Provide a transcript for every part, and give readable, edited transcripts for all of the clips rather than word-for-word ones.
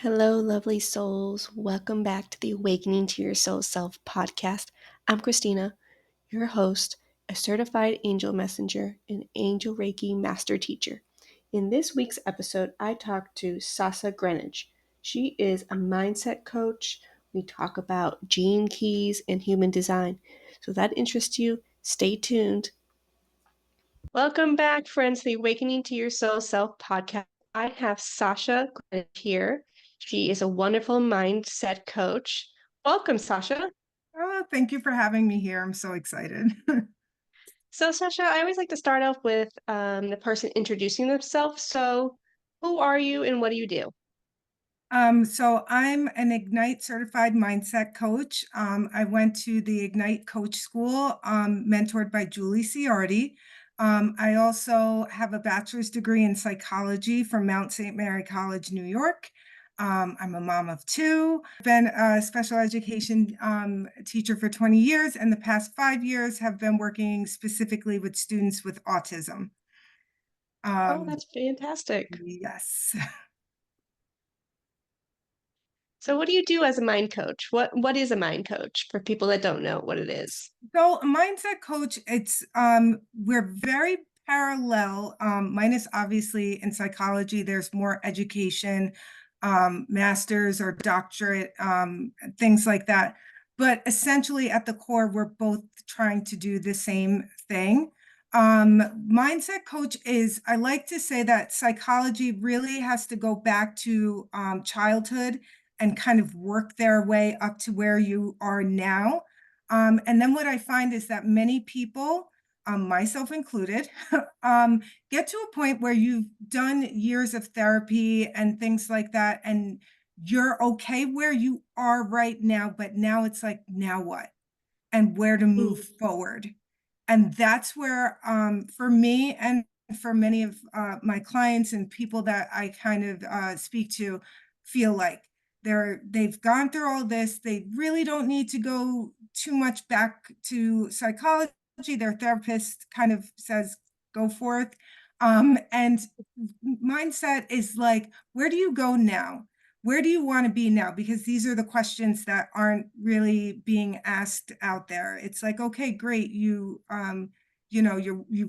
Hello, lovely souls. Welcome back to the Awakening to Your Soul Self podcast. I'm Christina, your host, a certified angel messenger and angel Reiki master teacher. In this week's episode, I talked to Sasha Greenidge. She is a mindset coach. We talk about gene keys and human design. So if that interests you, stay tuned. Welcome back, friends, to the Awakening to Your Soul Self podcast. I have Sasha Greenidge here. She is a wonderful mindset coach. Welcome, Sasha. Oh, thank you for having me here. I'm so excited. So, Sasha, I always like to start off with the person introducing themselves. So, who are you and what do you do? So I'm an Ignite certified mindset coach. I went to the Ignite Coach School, mentored by Julie Ciardi. I also have a bachelor's degree in psychology from Mount St. Mary College, New York. I'm a mom of two. I've been a special education teacher for 20 years, and the past 5 years have been working specifically with students with autism. Oh, Um, that's fantastic. yes. So, what do you do as a mind coach? What is a mind coach for people that don't know what it is? So a mindset coach, it's we're very parallel, minus obviously in psychology, there's more education, master's or doctorate, things like that. But essentially at the core, we're both trying to do the same thing. Mindset coach is, I like to say that psychology really has to go back to childhood and kind of work their way up to where you are now. And then what I find is that many people, myself included, get to a point where you've done years of therapy and things like that, and you're okay where you are right now, but now it's like, now what? And where to move Mm. forward. And that's where, for me and for many of my clients and people that I kind of speak to, feel like they've gone through all this. They really don't need to go too much back to psychology. Their therapist kind of says, go forth. And mindset is like, where do you go now? Where do you want to be now? Because these are the questions that aren't really being asked out there. It's like, okay, great, you've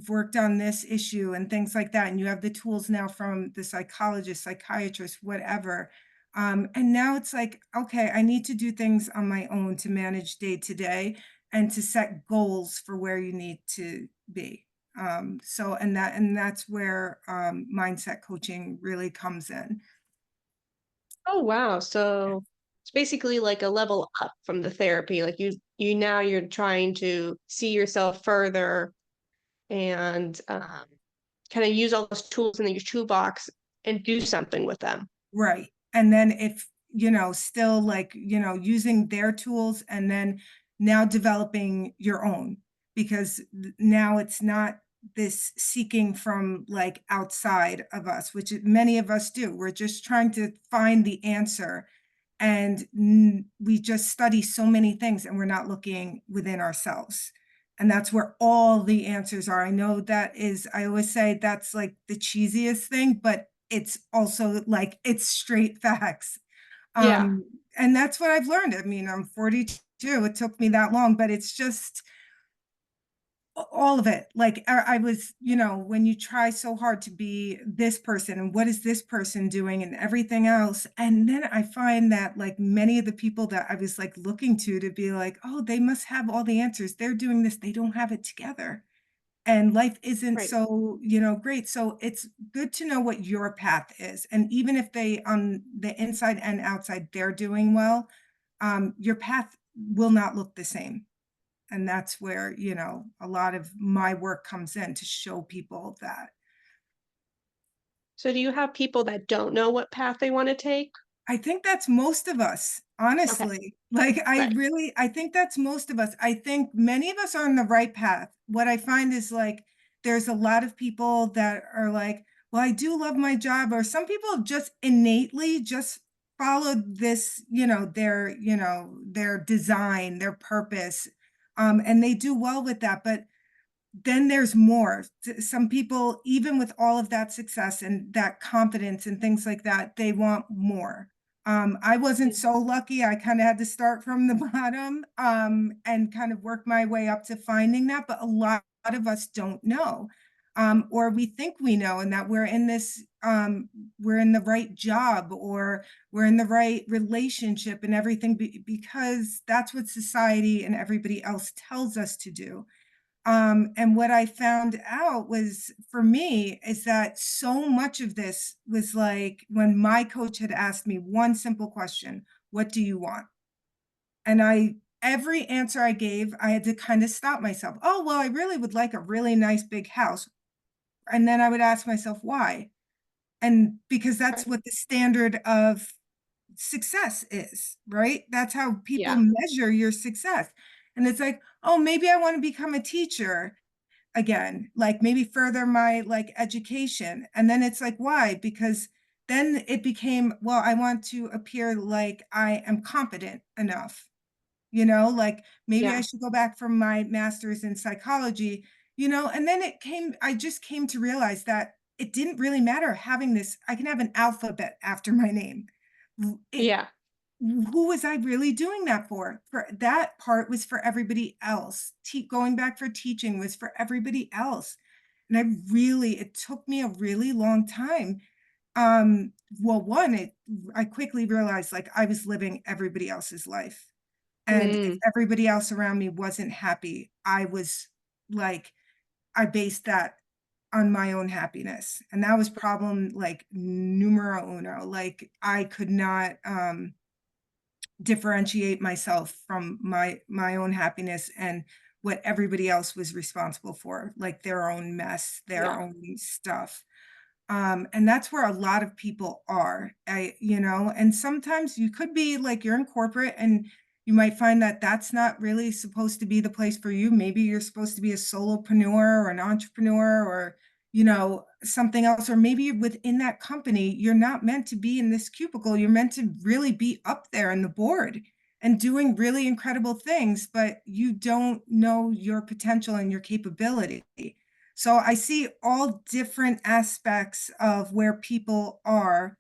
worked on this issue and things like that, and you have the tools now from the psychologist, psychiatrist, whatever. And now it's like, okay, I need to do things on my own to manage day to day and to set goals for where you need to be. And that's where mindset coaching really comes in. Oh, wow. So, it's basically like a level up from the therapy. Like you now you're trying to see yourself further and kind of use all those tools in your toolbox and do something with them. Right. And then if, still like, using their tools and then now developing your own, because now it's not this seeking from like outside of us, which many of us do. We're just trying to find the answer. And we just study so many things and we're not looking within ourselves. And that's where all the answers are. I know that is, I always say that's like the cheesiest thing, but it's also like it's straight facts. Yeah. And that's what I've learned. I mean, I'm 42. It took me that long, but it's just all of it. Like I was, when you try so hard to be this person and what is this person doing and everything else. And then I find that like many of the people that I was like looking to be like, oh, they must have all the answers. They're doing this. They don't have it together. And life isn't Right. so, great. So it's good to know what your path is. And even if they on the inside and outside, they're doing well, your path will not look the same. And that's where, a lot of my work comes in to show people that. So do you have people that don't know what path they want to take? I think that's most of us, Okay. honestly. Like, Right. I think that's most of us. I think many of us are on the right path. What I find is like, there's a lot of people that are like, well, I do love my job, or some people just innately just followed this, their design, their purpose. And they do well with that. But then there's more. Some people, even with all of that success and that confidence and things like that, they want more. I wasn't so lucky. I kind of had to start from the bottom, and kind of work my way up to finding that. But a lot of us don't know, or we think we know, and that we're in this, we're in the right job, or we're in the right relationship and everything, because that's what society and everybody else tells us to do. And what I found out was, for me, is that so much of this was like when my coach had asked me one simple question: what do you want? And every answer I gave, I had to kind of stop myself. Oh, well, I really would like a really nice big house. And then I would ask myself, why? And because that's Right. what the standard of success is, right? That's how people Yeah. measure your success. And it's like, oh, maybe I want to become a teacher again, like maybe further my like education. And then it's like, why? Because then it became, well, I want to appear like I am competent enough, like maybe I Yeah. should go back for my master's in psychology, and then I just came to realize that it didn't really matter having this. I can have an alphabet after my name. It, Yeah. who was I really doing that for? For that part was for everybody else. Going back for teaching was for everybody else. And it took me a really long time. Well, I quickly realized like I was living everybody else's life. And if Mm. everybody else around me wasn't happy, I was like, I based that on my own happiness. And that was problem like numero uno. Like I could not, differentiate myself from my own happiness and what everybody else was responsible for, like their own mess, their Yeah. own stuff. And that's where a lot of people are. And sometimes you could be like you're in corporate and you might find that that's not really supposed to be the place for you. Maybe you're supposed to be a solopreneur or an entrepreneur, or, something else. Or maybe within that company, you're not meant to be in this cubicle. You're meant to really be up there in the board and doing really incredible things, but you don't know your potential and your capability. So I see all different aspects of where people are.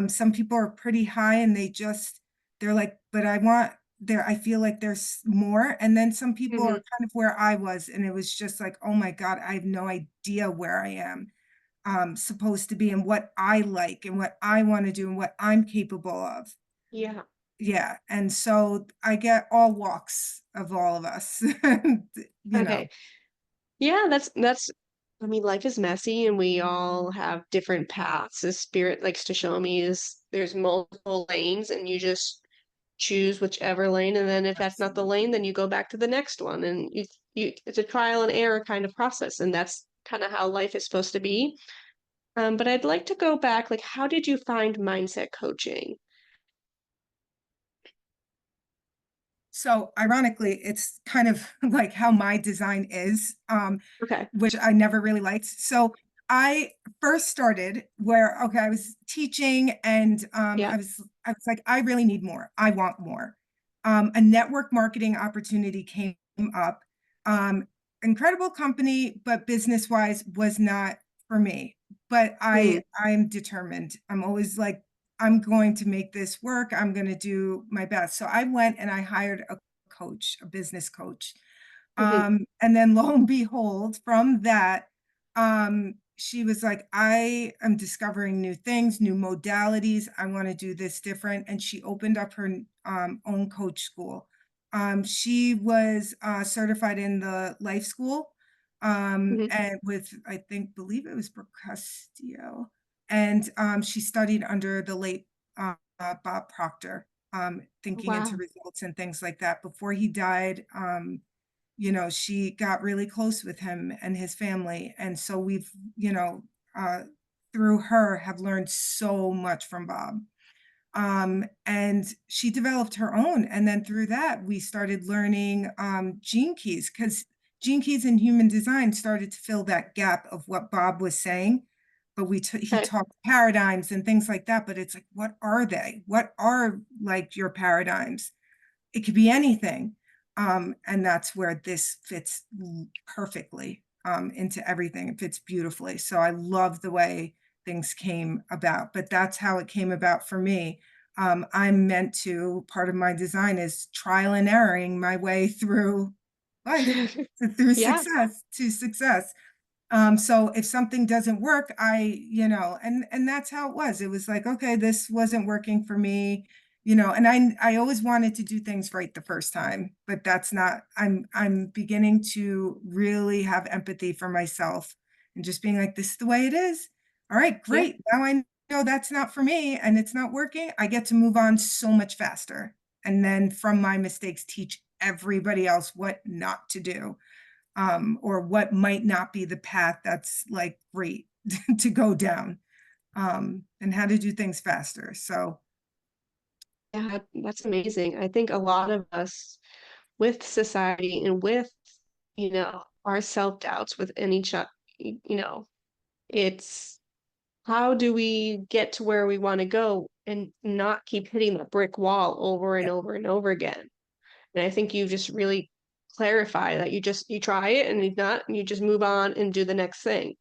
Some people are pretty high and they're like, but I feel like there's more. And then some people are Hmm. kind of where I was. And it was just like, oh my God, I have no idea where I am, supposed to be, and what I like and what I want to do and what I'm capable of. Yeah. Yeah. And so I get all walks of all of us, you know. Okay. Yeah, that's I mean, life is messy and we all have different paths. The spirit likes to show me is there's multiple lanes and you just choose whichever lane, and then if that's not the lane, then you go back to the next one, and you it's a trial and error kind of process, and that's kind of how life is supposed to be. But I'd like to go back, like, how did you find mindset coaching? So ironically, it's kind of like how my design is, Okay. which I never really liked. So I first started where, okay, I was teaching and Yeah. I was like, I really need more. I want more. A network marketing opportunity came up. Um, Incredible company, but business wise was not for me. But Mm. I'm determined. I'm always like, I'm going to make this work. I'm going to do my best. So I went and I hired a coach, a business coach. Hmm. And then lo and behold, from that, she was like, I am discovering new things, new modalities. I want to do this different. And she opened up her own coach school. She was certified in the life school, Hmm. and I believe it was Brooke Castillo. And she studied under the late Bob Proctor, thinking into Wow. results and things like that. Before he died, she got really close with him and his family. And so you know, uh, through her, have learned so much from Bob. And she developed her own. And then through that, we started learning gene keys, because gene keys in human design started to fill that gap of what Bob was saying. But he Okay. talked paradigms and things like that. But it's like, what are they? What are like your paradigms? It could be anything. And that's where this fits perfectly into everything. It fits beautifully. So I love the way things came about, but that's how it came about for me. I'm meant to, part of my design is trial and erroring my way through life, through Yeah, success to success. So if something doesn't work, and that's how it was. It was like, okay, this wasn't working for me, and I always wanted to do things right the first time, but that's not, I'm beginning to really have empathy for myself and just being like, this is the way it is. All right, yeah. great. Now I know that's not for me and it's not working. I get to move on so much faster. And then from my mistakes, teach everybody else what not to do, or what might not be the path that's like great to go down, and how to do things faster. So Yeah, that's amazing. I think a lot of us with society and with, our self-doubts within each other, it's how do we get to where we want to go and not keep hitting the brick wall over and yeah, over and over again? And I think you just really clarify that you try it and if not, you just move on and do the next thing.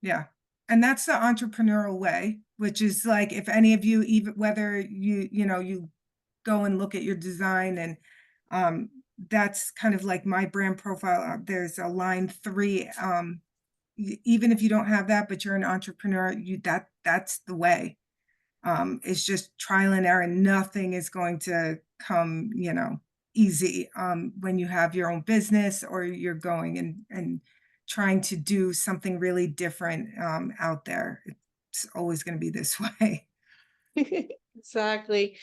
yeah. And that's the entrepreneurial way, which is like, if any of you, even whether you go and look at your design, and that's kind of like my brand profile. There's a line 3. Even if you don't have that, but you're an entrepreneur, that's the way. It's just trial and error. Nothing is going to come, easy, when you have your own business or you're going and trying to do something really different, out there. It's always going to be this way. Exactly.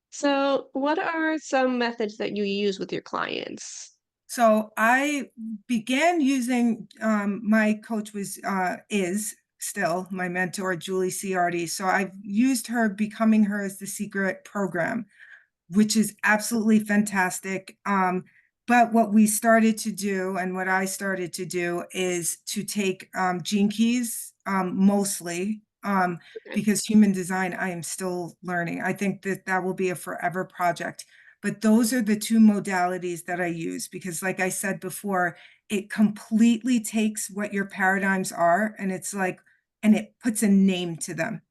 So, what are some methods that you use with your clients? So I began using, my coach is still my mentor, Julie Ciardi. So I've used her Becoming Her is the Secret program, which is absolutely fantastic. But what we started to do, and what I started to do, is to take, gene keys, mostly, Okay. because human design, I am still learning. I think that that will be a forever project. But those are the two modalities that I use because, like I said before, it completely takes what your paradigms are, and it's like, and it puts a name to them.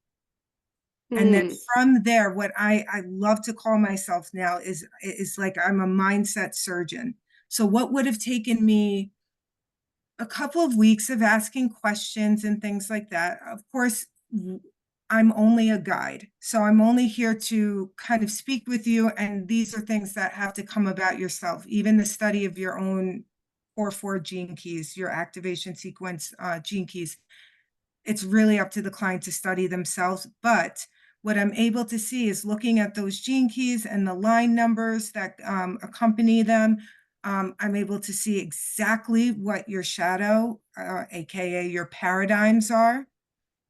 And then Hmm. from there, what I love to call myself now is like I'm a mindset surgeon. So what would have taken me a couple of weeks of asking questions and things like that. Of course, I'm only a guide. So I'm only here to kind of speak with you. And these are things that have to come about yourself, even the study of your own core 4 gene keys, your activation sequence, gene keys. It's really up to the client to study themselves. But what I'm able to see is looking at those gene keys and the line numbers that, accompany them. I'm able to see exactly what your shadow, AKA your paradigms are,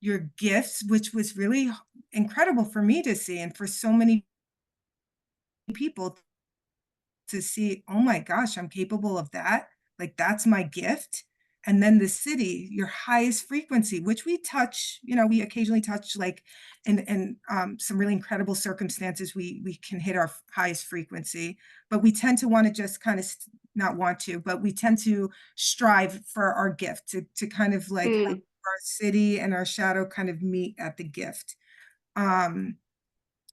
your gifts, which was really incredible for me to see, and for so many people to see, oh my gosh, I'm capable of that. Like that's my gift. And then the city, your highest frequency, which we touch, we occasionally touch, like in some really incredible circumstances, we can hit our highest frequency, but we tend to want to just kind of not want to, but we tend to strive for our gift to kind of like have Hmm. our city and our shadow kind of meet at the gift. Um,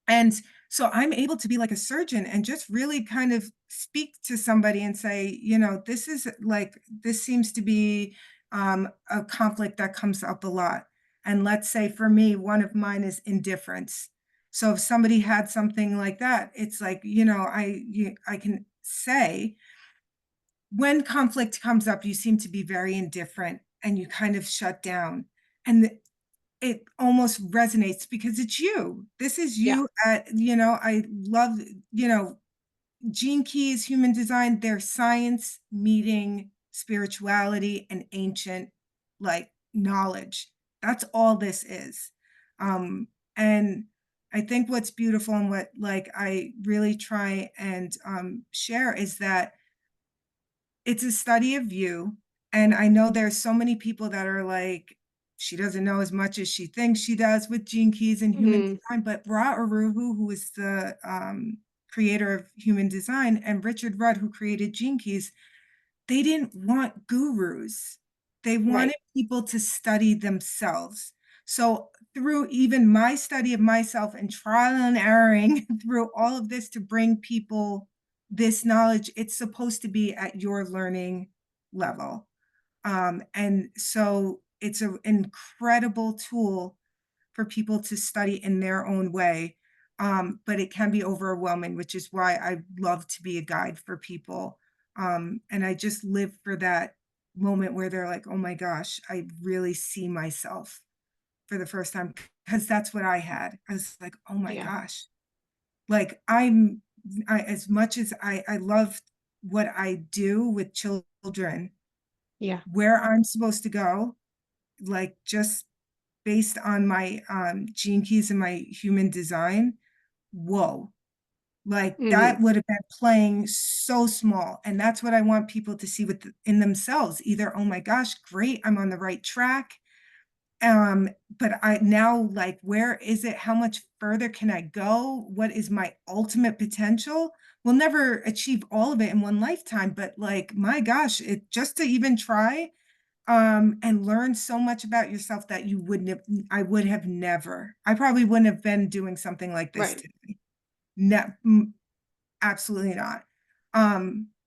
and so I'm able to be like a surgeon and just really kind of speak to somebody and say, this is like, this seems to be, a conflict that comes up a lot. And let's say for me, one of mine is indifference. So if somebody had something like that, it's like, I can say, when conflict comes up, you seem to be very indifferent and you kind of shut down. And it almost resonates because it's you. This is Yeah. you I love, you know, Gene Key's human design, their science meeting spirituality and ancient like knowledge. That's all this is. And I think what's beautiful and what like I really try and share is that it's a study of you. And I know there's so many people that are like, she doesn't know as much as she thinks she does with Gene Keys and human Hmm. design. But Ra Uru, who is the creator of human design, and Richard Rudd, who created Gene Keys, they didn't want gurus. They Right. wanted people to study themselves. So through even my study of myself and trial and erroring through all of this to bring people this knowledge, it's supposed to be at your learning level. And so it's an incredible tool for people to study in their own way. But it can be overwhelming, which is why I love to be a guide for people. And I just live for that moment where they're like, oh my gosh, I really see myself for the first time. Because that's what I had. I was like, oh my Yeah. gosh. Like as much as I love what I do with children, Yeah. where I'm supposed to go, like just based on my gene keys and my human design, whoa, like Hmm. that would have been playing so small. And that's what I want people to see in themselves. Either, oh my gosh, great, I'm on the right track. But I now like, where is it? How much further can I go? What is my ultimate potential? We'll never achieve all of it in one lifetime, but like, my gosh, it just to even try and learn so much about yourself that you wouldn't have, I would have never, I probably wouldn't have been doing something like this Right. today. No, absolutely not.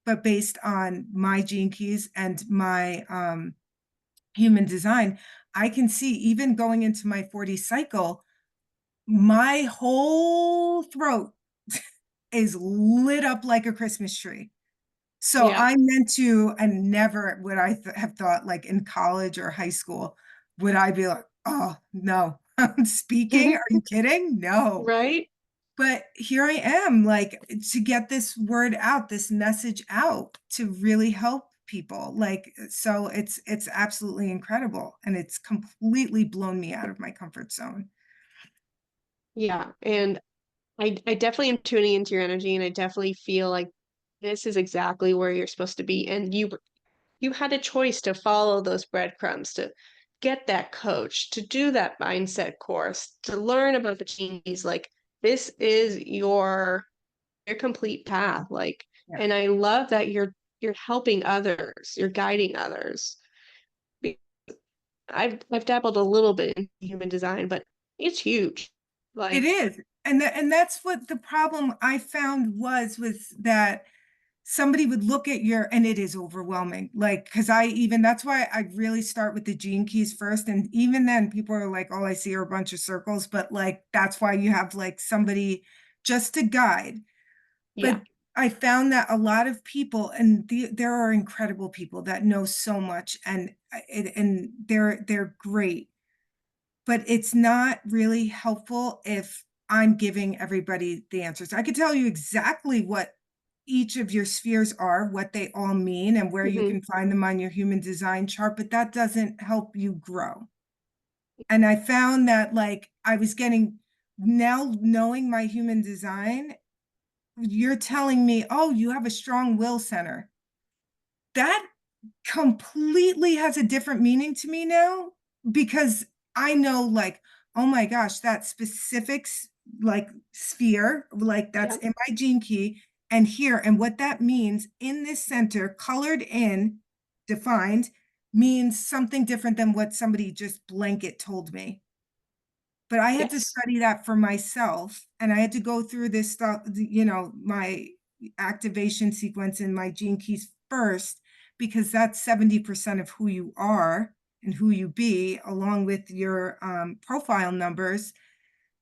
But based on my gene keys and my human design, I can see even going into my 40 cycle, my whole throat is lit up like a Christmas tree. So Yeah. I meant to, and never would I have thought, like in college or high school, would I be like, oh no, I'm speaking? Are you kidding? No. Right. But here I am, like to get this word out, this message out to really help people. Like, so it's absolutely incredible. And it's completely blown me out of my comfort zone. Yeah. And I definitely am tuning into your energy, and I definitely feel like this is exactly where you're supposed to be. And you had a choice to follow those breadcrumbs, to get that coach, to do that mindset course, to learn about the genies. Like this is your complete path. Like, Yeah. and I love that you're helping others, you're guiding others. Be- I've dabbled a little bit in human design, but it's huge. It Like, is. And that's what the problem I found was that somebody would look at your, and it is overwhelming. Like, because that's why I really start with the gene keys first. And even then, people are like, all I see are a bunch of circles. But like, that's why you have like somebody just to guide. yeah. But I found that a lot of people, and there are incredible people that know so much, and they're great, but it's not really helpful if I'm giving everybody the answers. I could tell you exactly what each of your spheres are, what they all mean, and where you Hmm. can find them on your human design chart, but that doesn't help you grow. And I found that like I was getting, now knowing my human design, you're telling me, oh, you have a strong will center. That completely has a different meaning to me now, because I know like, oh my gosh, that specific like sphere, like that's Yeah. in my gene key and here, and what that means in this center, colored in, defined, means something different than what somebody just blanket told me. But I had to Yes. study that for myself, and I had to go through this stuff, my activation sequence in my gene keys first, because that's 70% of who you are and who you be, along with your profile numbers.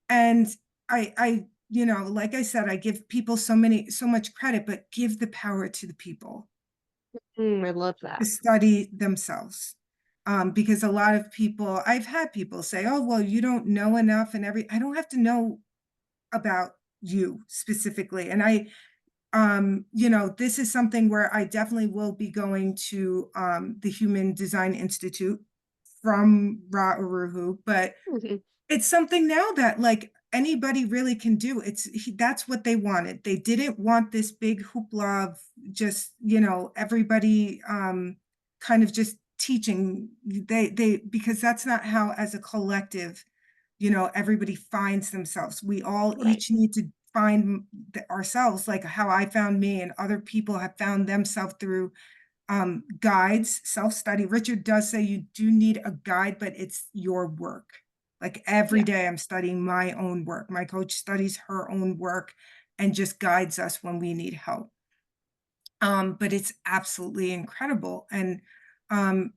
And like I said, I give people so much credit, but give the power to the people I love to that. study themselves. Because a lot of people, I've had people say, oh, well, you don't know enough, and I don't have to know about you specifically. And this is something where I definitely will be going to the Human Design Institute from Ra Uruhu, but Hmm. it's something now that like anybody really can do. That's what they wanted. They didn't want this big hoopla of just, everybody kind of just teaching. They because that's not how, as a collective, everybody finds themselves. We all Right. each need to find ourselves, like how I found me, and other people have found themselves through guides, self-study. Richard does say you do need a guide, but it's your work. Like every Yeah. day I'm studying my own work. My coach studies her own work and just guides us when we need help. But it's absolutely incredible. And um,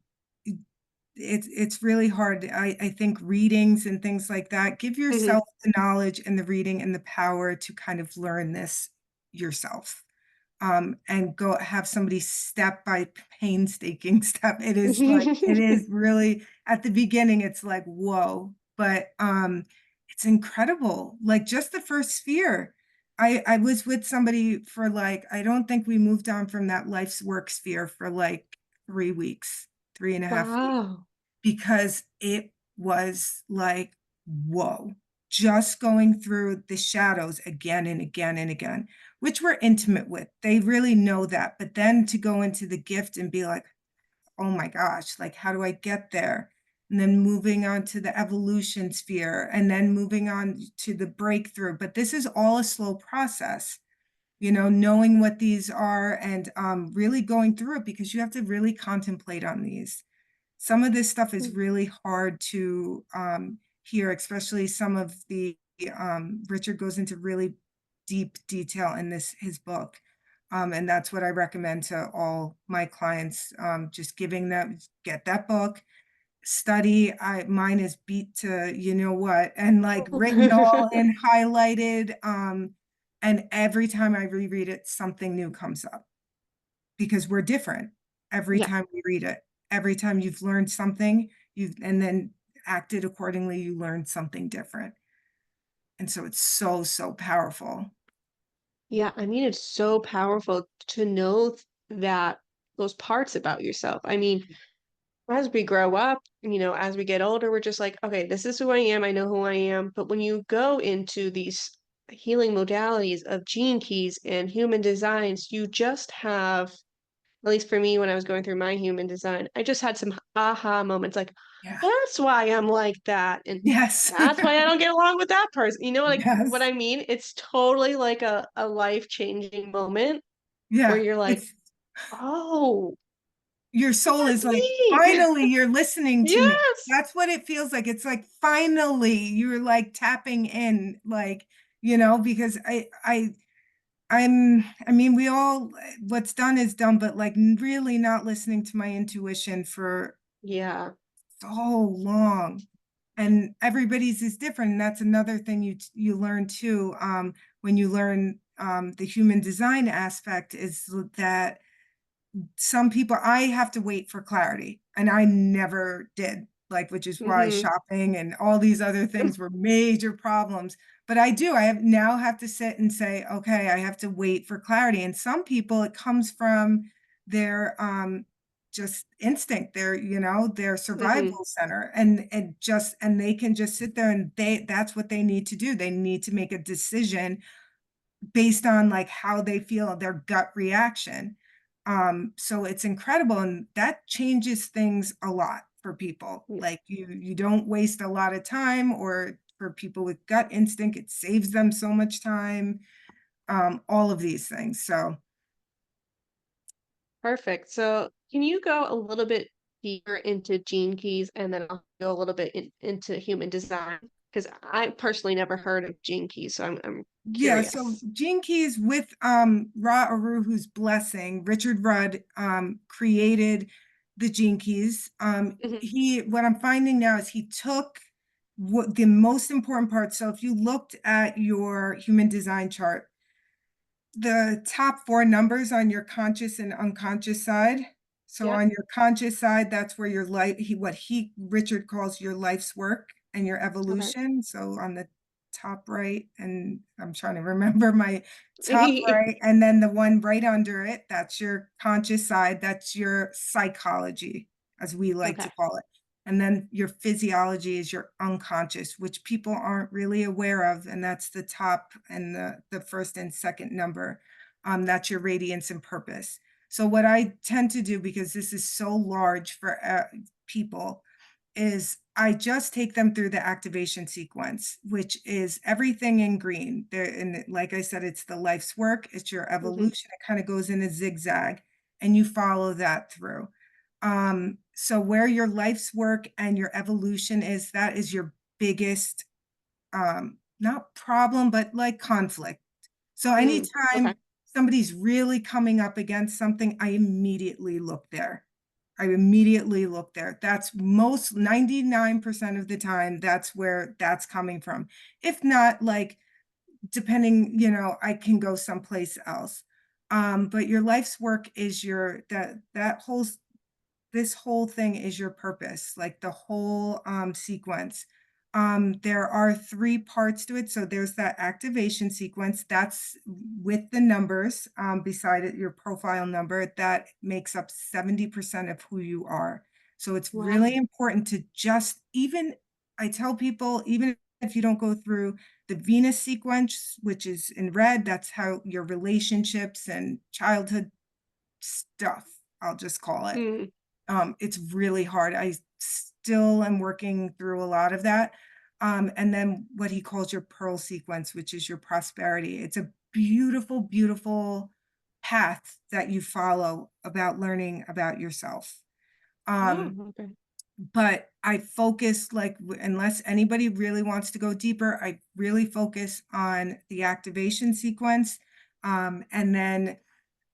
it's really hard. I think readings and things like that, give Hmm. yourself the knowledge and the reading and the power to kind of learn this yourself. And go have somebody step by painstaking step. It is like, it is really at the beginning, it's like, whoa, but it's incredible. Like just the first sphere. I was with somebody for like, I don't think we moved on from that life's work sphere for like 3 weeks, 3.5 weeks, Wow. because it was like, whoa, just going through the shadows again and again and again, which we're intimate with. They really know that. But then to go into the gift and be like, oh my gosh, like, how do I get there? And then moving on to the evolution sphere and then moving on to the breakthrough. But this is all a slow process, knowing what these are and really going through it because you have to really contemplate on these. Some of this stuff is really hard to hear, especially some of the Richard goes into really deep detail in his book. And that's what I recommend to all my clients, just giving them, get that book, study. Mine is beat to you know what, and like written all in highlighted. And every time I reread it, something new comes up because we're different every Yeah. time we read it. Every time you've learned something, you've and then acted accordingly, you learned something different. And so it's so, so powerful. Yeah, I mean, it's so powerful to know that those parts about yourself. I mean, as we grow up, as we get older, we're just like, okay, this is who I am. I know who I am. But when you go into these healing modalities of gene keys and human designs, you just have, at least for me, when I was going through my human design, I just had some aha moments like, Yeah. that's why I'm like that. And Yes. that's why I don't get along with that person. You know, like what Yes. I mean? It's totally like a life-changing moment where Yeah. you're like, It's oh, your soul is that's like, me. finally, you're listening to me. Yes. That's what it feels like. It's like finally you're like tapping in, like, because I mean, we all, what's done is done, but like really not listening to my intuition for Yeah. so long. And everybody's is different. And that's another thing you learn too, when you learn the human design aspect is that some people I have to wait for clarity, and I never did, like, which is why Hmm. shopping and all these other things were major problems. But I have now have to sit and say, okay, I have to wait for clarity. And some people it comes from their just instinct, their Hmm. survival center. And they can just sit there and that's what they need to do. They need to make a decision based on like how they feel, their gut reaction. So it's incredible, and that changes things a lot for people. Yeah. Like you don't waste a lot of time, or for people with gut instinct, it saves them so much time. All of these things. So Perfect. So, can you go a little bit deeper into gene keys and then I'll go a little bit into human design? Because I personally never heard of gene keys, so I'm yeah, so curious. Gene Keys with Ra Aruhu's blessing, Richard Rudd created the Gene Keys. Hmm. He what I'm finding now is he took what the most important part. So if you looked at your human design chart, the top four numbers on your conscious and unconscious side. So Yep. on your conscious side, that's where your life, what Richard calls your life's work and your Okay. evolution. So on the top right, and I'm trying to remember my top right, and then the one right under it, that's your conscious side, that's your psychology, as we like to Okay. call it. And then your physiology is your unconscious, which people aren't really aware of. And that's the top and the first and second number. That's your radiance and purpose. So, what I tend to do, because this is so large for people, is I just take them through the activation sequence, which is everything in green. There, and like I said, it's the life's work, it's your Hmm. evolution. It kind of goes in a zigzag, and you follow that through. So where your life's work and your evolution is, that is your biggest, not problem, but like conflict. So Okay. anytime somebody's really coming up against something, I immediately look there. I immediately look there. That's most 99% of the time, that's where that's coming from. If not, like, depending, I can go someplace else. But your life's work is that whole this whole thing is your purpose, like the whole sequence. There are three parts to it. So there's that activation sequence that's with the numbers beside it, your profile number, that makes up 70% of who you are. So it's really Wow. important to just even, I tell people, even if you don't go through the Venus sequence, which is in red, that's how your relationships and childhood stuff, I'll just call it. Mm. It's really hard. I still am working through a lot of that. And then what he calls your pearl sequence, which is your prosperity. It's a beautiful, beautiful path that you follow about learning about yourself. Oh, Um, okay. but I focus, like, unless anybody really wants to go deeper, I really focus on the activation sequence. And then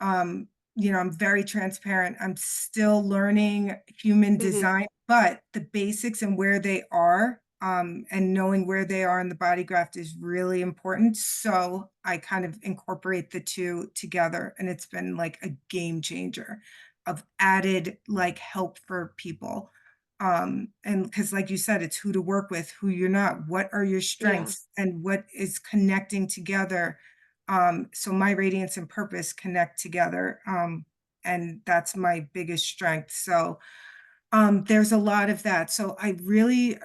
um, I'm very transparent. I'm still learning human Mhm. design, but the basics and where they are, and knowing where they are in the body graph is really important. So I kind of incorporate the two together, and it's been like a game changer of added like help for people. And because, like you said, it's who to work with, who you're not, what are your Yeah. strengths, and what is connecting together. So my radiance and purpose connect together. And that's my biggest strength. So there's a lot of that. So I really,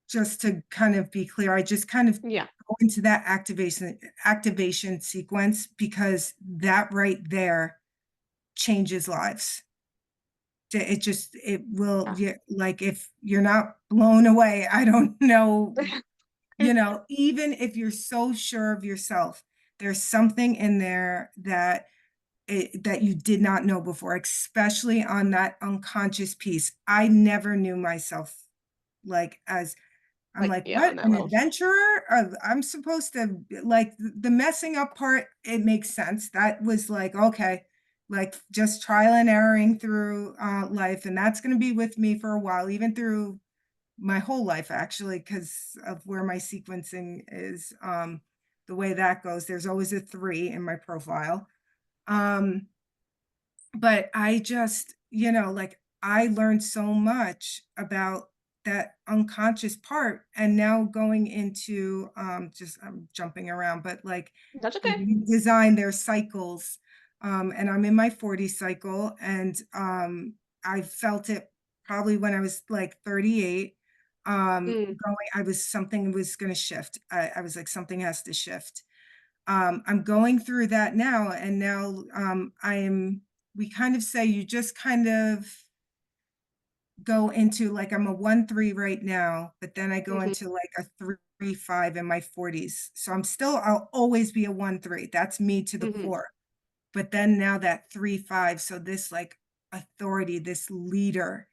just to kind of be clear, I just kind of Yeah. go into that activation sequence, because that right there changes lives. It will, Yeah. yeah, like, if you're not blown away, I don't know, even if you're so sure of yourself, there's something in there that you did not know before, especially on that unconscious piece. I never knew myself, like, as I'm Like, like, yeah, what, on that an level. adventurer? I'm supposed to, like, the messing up part, it makes sense. That was like, okay, like, just trial and erroring through life. And that's going to be with me for a while, even through my whole life, actually, because of where my sequencing is, the way that goes. There's always a 3 in my profile. Um, but I just, like, I learned so much about that unconscious part, and now going into just, I'm jumping around, but like That's in okay. human design, there's cycles. And I'm in my 40 cycle, and I felt it probably when I was like 38. Mm. I was, something was going to shift. I was like, something has to shift. I'm going through that now, and now we kind of say you just kind of go into, like, I'm a 1-3 right now, but then I go Mhm. into like a 3-5 in my 40s. So I'll always be a 1-3. That's me to the Mhm. core. But then now that 3-5, so this, like, authority, this leader,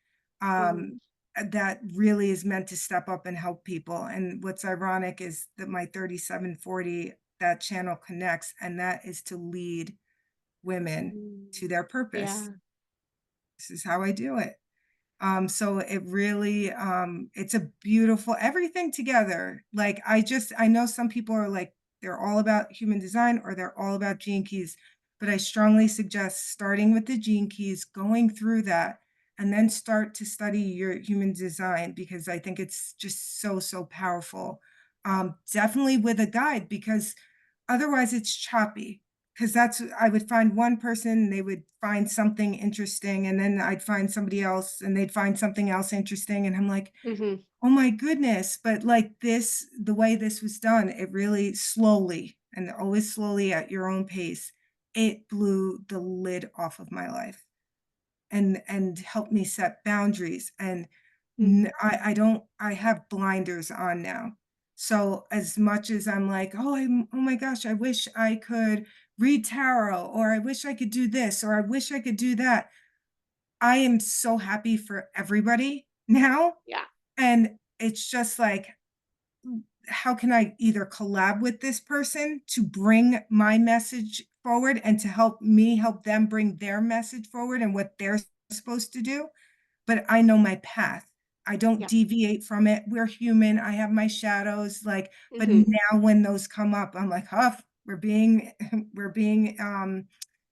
Mhm. that really is meant to step up and help people. And what's ironic is that my 3740, that channel connects, and that is to lead women Mm. to their purpose. Yeah. This is how I do it. So it really, it's a beautiful everything together. Like, I know some people are like, they're all about human design or they're all about gene keys, but I strongly suggest starting with the gene keys, going through that, and then start to study your human design, because I think it's just so, so powerful. Definitely with a guide, because otherwise it's choppy. Because I would find one person, they would find something interesting, and then I'd find somebody else, and they'd find something else interesting. And I'm like, Mhm. oh my goodness. But like this, the way this was done, it really slowly, and always slowly at your own pace, it blew the lid off of my life, and help me set boundaries. And Mhm. I have blinders on now. So as much as I'm like, oh my gosh, I wish I could read tarot, or I wish I could do this, or I wish I could do that. I am so happy for everybody now. Yeah. And it's just like, how can I either collab with this person to bring my message forward and to help me help them bring their message forward and what they're supposed to do? But I know my path. I don't Yeah. deviate from it. We're human. I have my shadows, like, but Hmm. now when those come up, I'm like, "Huh, we're being we're being,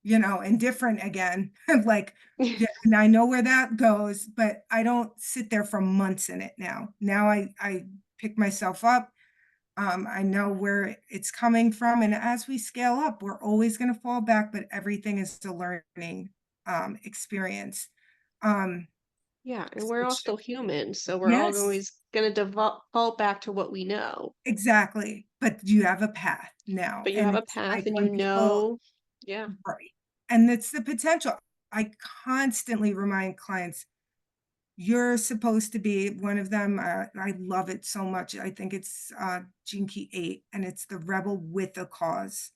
indifferent again." Like, yeah, and I know where that goes, but I don't sit there for months in it now. Now I pick myself up. I know where it's coming from, and as we scale up, we're always gonna fall back, but everything is still learning, experience. Um, Yeah, and we're all which still human, so we're all yes, always gonna default back to what we know. exactly, but you have a path now, But you and have a it's path like and you when people know, yeah, right, and it's the potential. I constantly remind clients, "You're supposed to be" one of them, I love it so much, I think it's, Gene Key 8, and it's the rebel with a cause.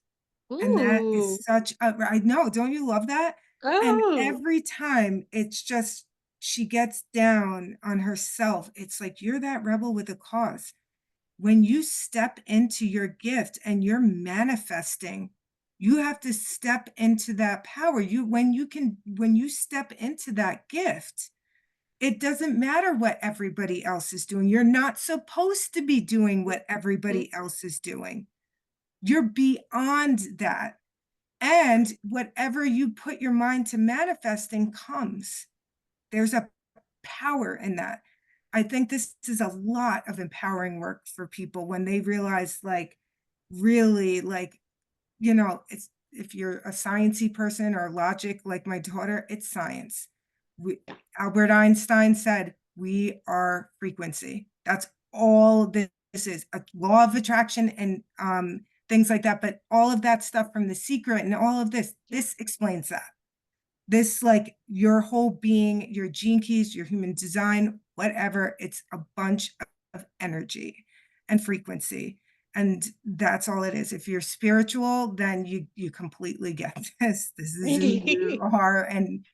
And that is ooh, such a I know, don't you love that? And oh, every time it's just she gets down on herself, it's like, you're that rebel with a cause. When you step into your gift and you're manifesting, you have to step into that power. When you step into that gift, it doesn't matter what everybody else is doing. You're not supposed to be doing what mhm, everybody else is doing. You're beyond that. And whatever you put your mind to manifesting comes. There's a power in that. I think this is a lot of empowering work for people when they realize, like, really, like, it's if you're a sciencey person or logic like my daughter, it's science. We yeah, Albert Einstein said, "We are frequency." That's all this is, a law of attraction and, things like that, but all of that stuff from The Secret and all of this, yeah, this explains that. This, like, your whole being, your gene keys, your human design, whatever, it's a bunch of energy and frequency, and that's all it is. If you're spiritual, then you completely get this. This is who you are, and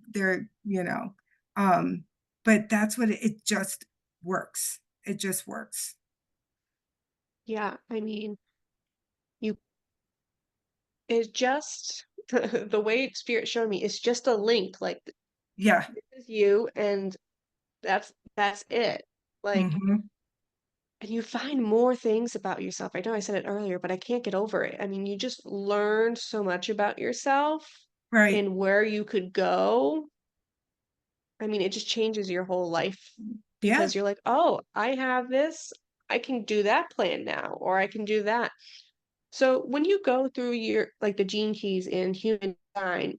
they're, um, but that's what it just works. It just works. yeah. I mean, you it's just the way Spirit showed me. It's just a link. Like Yeah. this is you, and that's it. Like, Mhm. and you find more things about yourself. I know I said it earlier, but I can't get over it. I mean, you just learn so much about yourself Right. and where you could go. I mean, it just changes your whole life Yeah. because you're like, oh, I have this. I can do that plan now, or I can do that. So when you go through your like the gene keys in human design,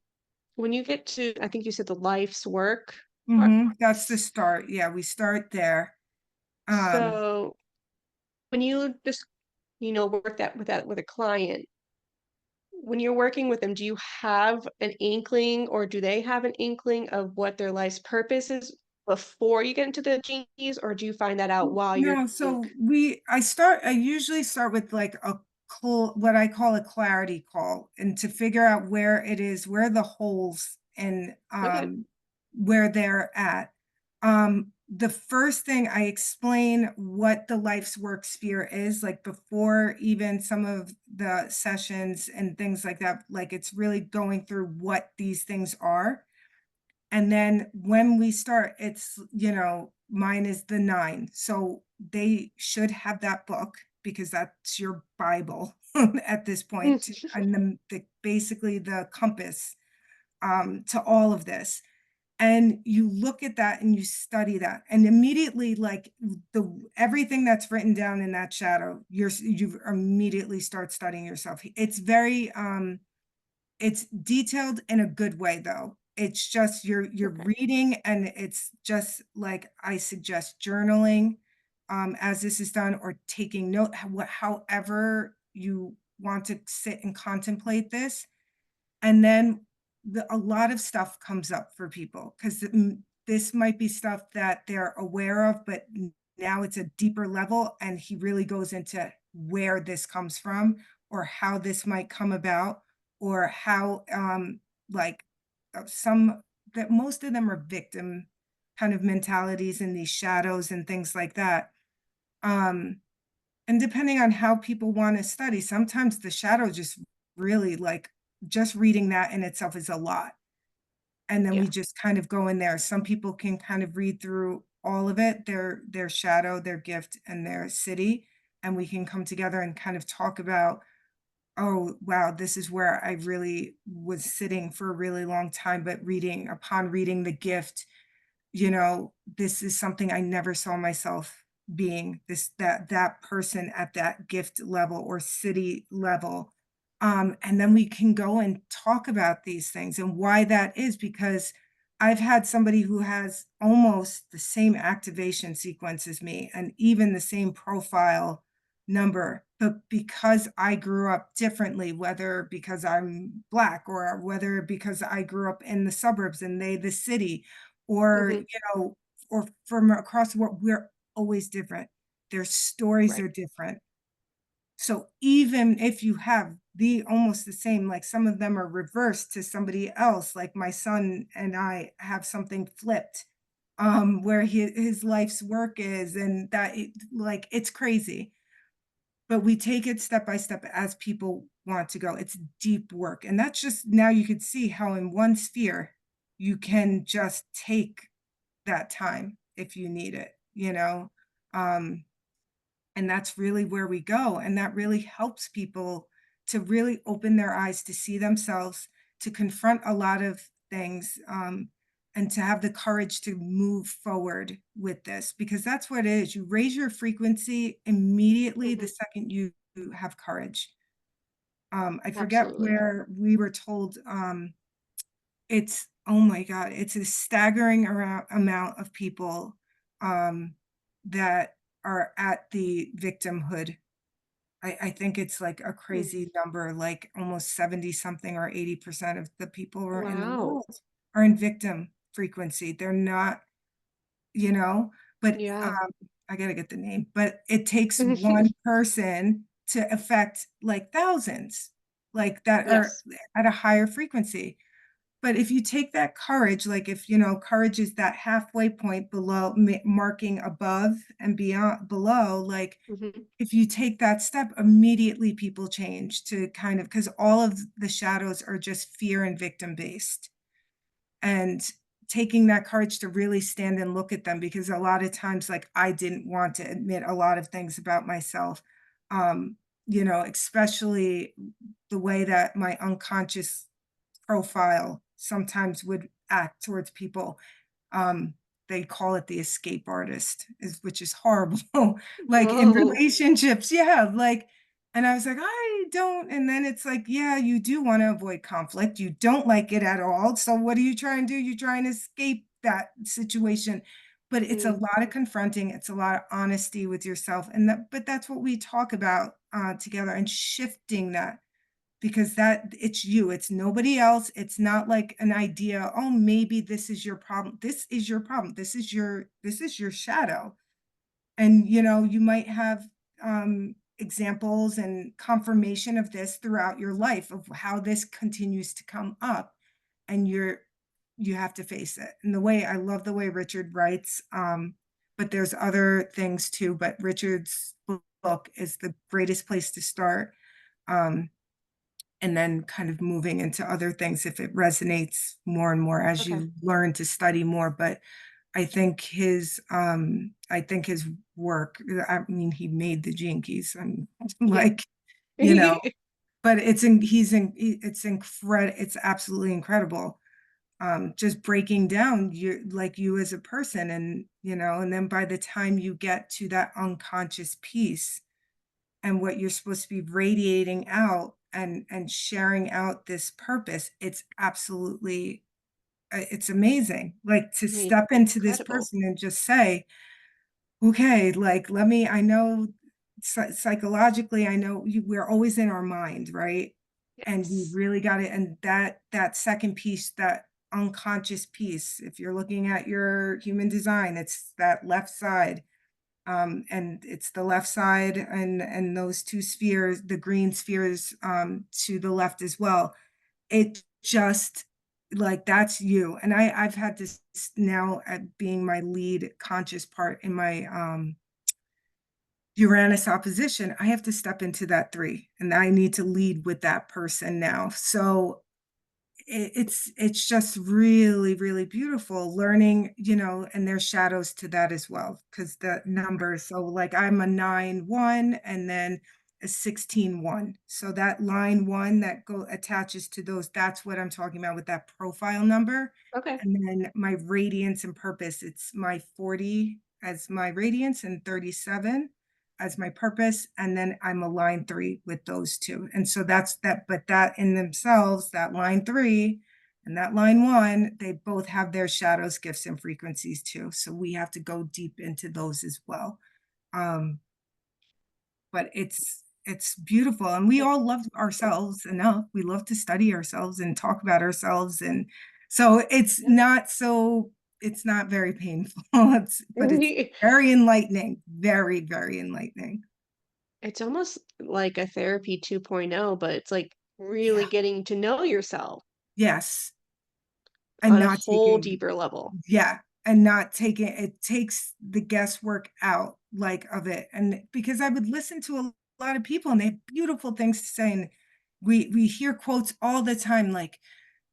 when you get to, I think you said the life's work part. Mhm. That's the start. Yeah, we start there. Um So when you just, work that with a client, when you're working with them, do you have an inkling or do they have an inkling of what their life's purpose is before you get into the gene keys, or do you find that out while you're No, doing? so I usually start with like what I call a clarity call, and to figure out where it is, where the holes and Okay. where they're at. The first thing I explain what the life's work sphere is, like before even some of the sessions and things like that, like it's really going through what these things are. And then when we start, it's, mine is the 9. So they should have that book because that's your Bible at this point, and basically the compass to all of this. And you look at that and you study that, and immediately, like everything that's written down in that shadow, you immediately start studying yourself. It's detailed in a good way, though. It's just you're Okay. reading, and it's just like I suggest journaling, as this is done, or taking note, however you want to sit and contemplate this. And then a lot of stuff comes up for people because this might be stuff that they're aware of, but now it's a deeper level, and he really goes into where this comes from or how this might come about, or how like some that most of them are victim. kind of mentalities and these shadows and things like that. Um, and depending on how people want to study, sometimes the shadow just really like just reading that in itself is a lot. And then we Yeah. just kind of go in there. Some people can kind of read through all of it, their shadow, their gift, and their city, and we can come together and kind of talk about, oh, wow, this is where I really was sitting for a really long time, but upon reading the gift, this is something I never saw myself being, that person at that gift level or city level. And then we can go and talk about these things and why that is, because I've had somebody who has almost the same activation sequence as me and even the same profile number, but because I grew up differently, whether because I'm Black or whether because I grew up in the suburbs and they the city, or, Hmm. or from across the world, we're always different. Their stories Right. are different. So even if you have the almost the same, like some of them are reversed to somebody else, like my son and I have something flipped, where his life's work is, and like it's crazy. But we take it step by step as people want to go. It's deep work. And that's just now you could see how in one sphere you can just take that time if you need it. Um, and that's really where we go. And that really helps people to really open their eyes to see themselves, to confront a lot of things, and to have the courage to move forward with this, because that's what it is. You raise your frequency immediately the Hmm. second you have courage. I forget Absolutely. where we were told, it's, oh my God, it's a staggering amount of people, um, that are at the victimhood. I think it's like a Hmm. crazy number, like almost 70 something or 80% of the people are in the Wow. world are in victim frequency. They're not, you know, but Yeah. I gotta get the name, but it takes one person to affect like thousands, like that are Yes. at a higher frequency. But if you take that courage, like if, courage is that halfway point below, marking above and beyond below, like Hmm. if you take that step, immediately people change to kind of, because all of the shadows are just fear and victim based. And taking that courage to really stand and look at them, because a lot of times, like I didn't want to admit a lot of things about myself, especially the way that my unconscious profile sometimes would act towards people. Um, they call it the escape artist, which is horrible. Like in Oh. relationships, yeah, like, and I was like, I don't. And then it's like, yeah, you do want to avoid conflict. You don't like it at all. So what do you try and do? You try and escape that situation. But it's a Mm. lot of confronting. It's a lot of honesty with yourself, and but that's what we talk about together, and shifting that, because that it's you, it's nobody else. It's not like an idea, oh, maybe this is your problem. This is your problem. This is your shadow. And you might have examples and confirmation of this throughout your life of how this continues to come up, and you have to face it. And I love the way Richard writes, but there's other things too, but Richard's book is the greatest place to start. um, and then kind of moving into other things if it resonates more and more as Okay. you learn to study more. But I think his work, I mean, he made the Gene Keys, and Yeah. like, you know, but it's absolutely incredible. Just breaking down you as a person, and then by the time you get to that unconscious piece and what you're supposed to be radiating out and sharing out this purpose, it's absolutely it's amazing, like to I mean, step into this incredible. person and just say, okay, like I know psychologically, I know we're always in our mind, right? And we Yes. really got it. And that second piece, that unconscious piece, if you're looking at your human design, it's that left side. And it's the left side, and those two spheres, the green spheres, to the left as well. It just like that's you. And I've had this now at being my lead conscious part in my Uranus opposition. I have to step into that three, and I need to lead with that person now. So it's just really, really beautiful learning, and there's shadows to that as well, because the numbers, so like I'm a 9-1 and then a 16-1. So that line one that go attaches to those, that's what I'm talking about with that profile number. Okay. And then my radiance and purpose, it's my 40 as my radiance and 37 as my purpose. And then I'm a line three with those two. And so that's that, but that in themselves, that line three and that line one, they both have their shadows, gifts, and frequencies too. So we have to go deep into those as well. Um, but it's beautiful, and we all love ourselves enough. We love to study ourselves and talk about ourselves, and so it's not very painful. But it's Yeah. very enlightening, very, very enlightening. It's almost like a therapy 2.0, but it's like really Yeah. getting to know yourself Yes. And on a not whole taking, deeper level. yeah, and not taking, it takes the guesswork out, like, of it. And because I would listen to a lot of people and they have beautiful things to say, and we hear quotes all the time, like,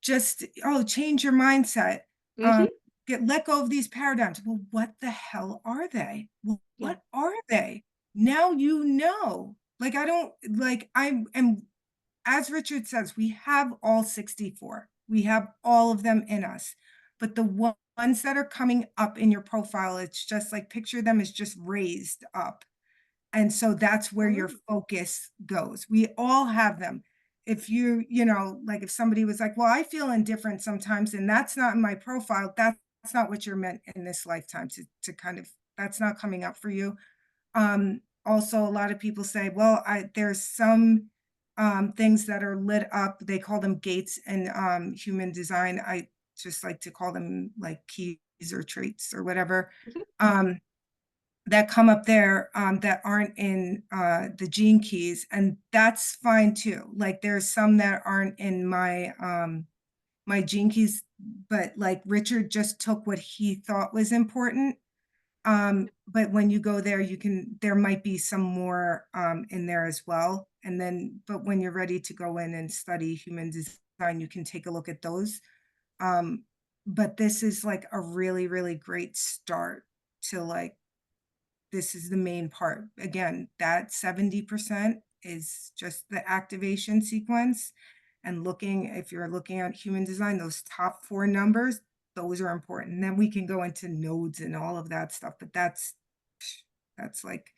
just, oh, change your mindset. Um, Mhm. let go of these paradigms. Well, what the hell are they? Well, Yeah. what are they? Now you know. Like, I don't like I am, as Richard says, we have all 64. We have all of them in us. But the ones that are coming up in your profile, it's just like picture them as just raised up. And so that's where your Oh. focus goes. We all have them. If like if somebody was like, well, I feel indifferent sometimes, and that's not in my profile, that's not what you're meant in this lifetime to kind of, that's not coming up for you. Also, a lot of people say, well, there's some things that are lit up. They call them gates in human design. I just like to call them like keys or traits or whatever. Mhm. Um, that come up there that aren't in the gene keys, and that's fine too. Like there's some that aren't in my gene keys, but like Richard just took what he thought was important. But when you go there, there might be some more in there as well. And then, but when you're ready to go in and study human design, you can take a look at those. Um, but this is like a really, really great start to like, this is the main part. Again, that 70% is just the activation sequence. And if you're looking at human design, those top four numbers, those are important. And then we can go into nodes and all of that stuff. But that's like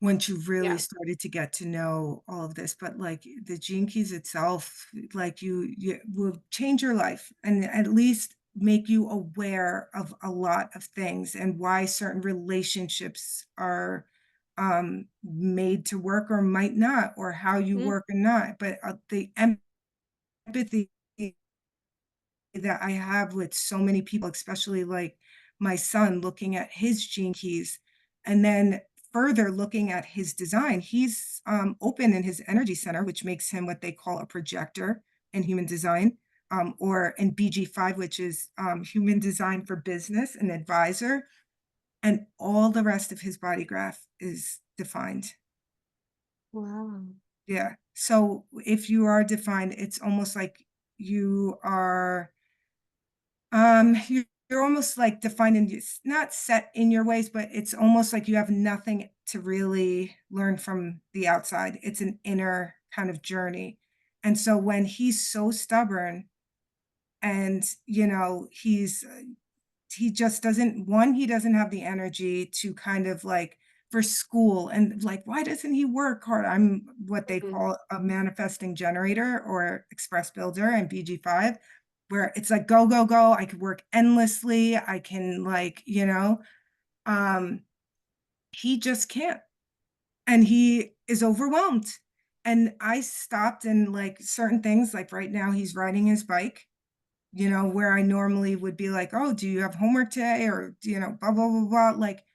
once you've really Yeah. started to get to know all of this. But like the gene keys itself, like you will change your life and at least make you aware of a lot of things and why certain relationships are made to work or might not, or how you Mm. work or not. But the empathy that I have with so many people, especially like my son looking at his gene keys and then further looking at his design. He's open in his energy center, which makes him what they call a projector in human design, or in BG5, which is human design for business, an advisor, and all the rest of his body graph is defined. Wow. Yeah. So if you are defined, it's almost like you are you're almost like defined and it's not set in your ways, but it's almost like you have nothing to really learn from the outside. It's an inner kind of journey. And so when he's so stubborn and he just doesn't, one, he doesn't have the energy to kind of like for school, and like why doesn't he work hard? I'm what they Mhm. call a manifesting generator or express builder in BG5, where it's like go go go, I could work endlessly, I can like um he just can't, and he is overwhelmed. And I stopped, and like certain things, like right now he's riding his bike, where I normally would be like, oh, do you have homework today? Or, blah, blah, blah, blah. Like,